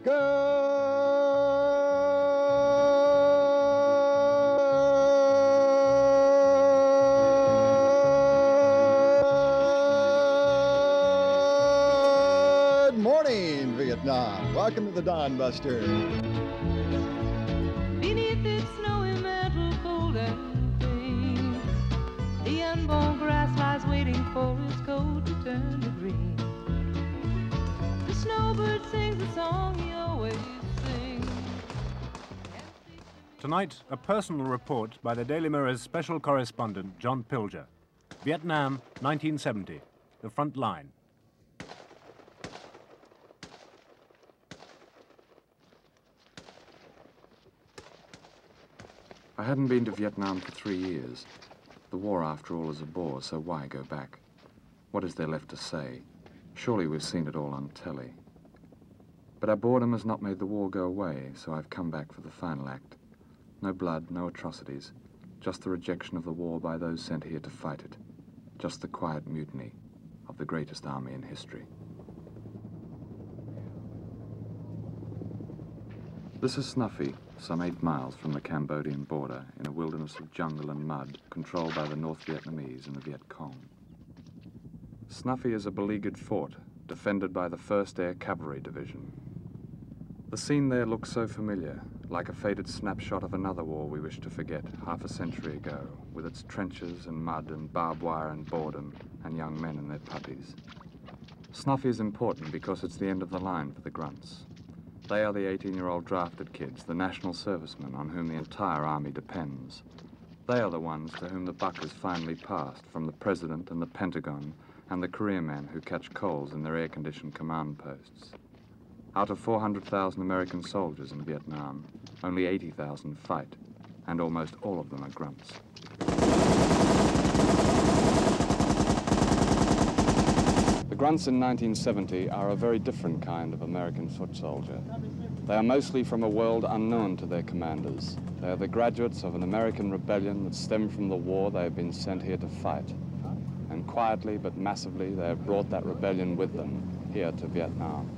Good morning, Vietnam. Welcome to the Dawn Buster. Beneath its snowy mantle, cold and clean, the unborn grass lies waiting for its coat to turn to green. The snowbird sings the song he always sings. Tonight, a personal report by the Daily Mirror's special correspondent, John Pilger. Vietnam, 1970. The front line. I hadn't been to Vietnam for 3 years. The war, after all, is a bore, so why go back? What is there left to say? Surely we've seen it all on telly. But our boredom has not made the war go away, so I've come back for the final act. No blood, no atrocities, just the rejection of the war by those sent here to fight it. Just the quiet mutiny of the greatest army in history. This is Snuffy, some 8 miles from the Cambodian border, in a wilderness of jungle and mud controlled by the North Vietnamese and the Viet Cong. Snuffy is a beleaguered fort, defended by the 1st Air Cavalry Division. The scene there looks so familiar, like a faded snapshot of another war we wish to forget half a century ago, with its trenches and mud and barbed wire and boredom and young men and their puppies. Snuffy is important because it's the end of the line for the grunts. They are the 18-year-old drafted kids, the national servicemen on whom the entire army depends. They are the ones to whom the buck has finally passed, from the President and the Pentagon and the career men who catch colds in their air-conditioned command posts. Out of 400,000 American soldiers in Vietnam, only 80,000 fight, and almost all of them are grunts. The grunts in 1970 are a very different kind of American foot soldier. They are mostly from a world unknown to their commanders. They are the graduates of an American rebellion that stemmed from the war they have been sent here to fight. And quietly but massively, they have brought that rebellion with them here to Vietnam.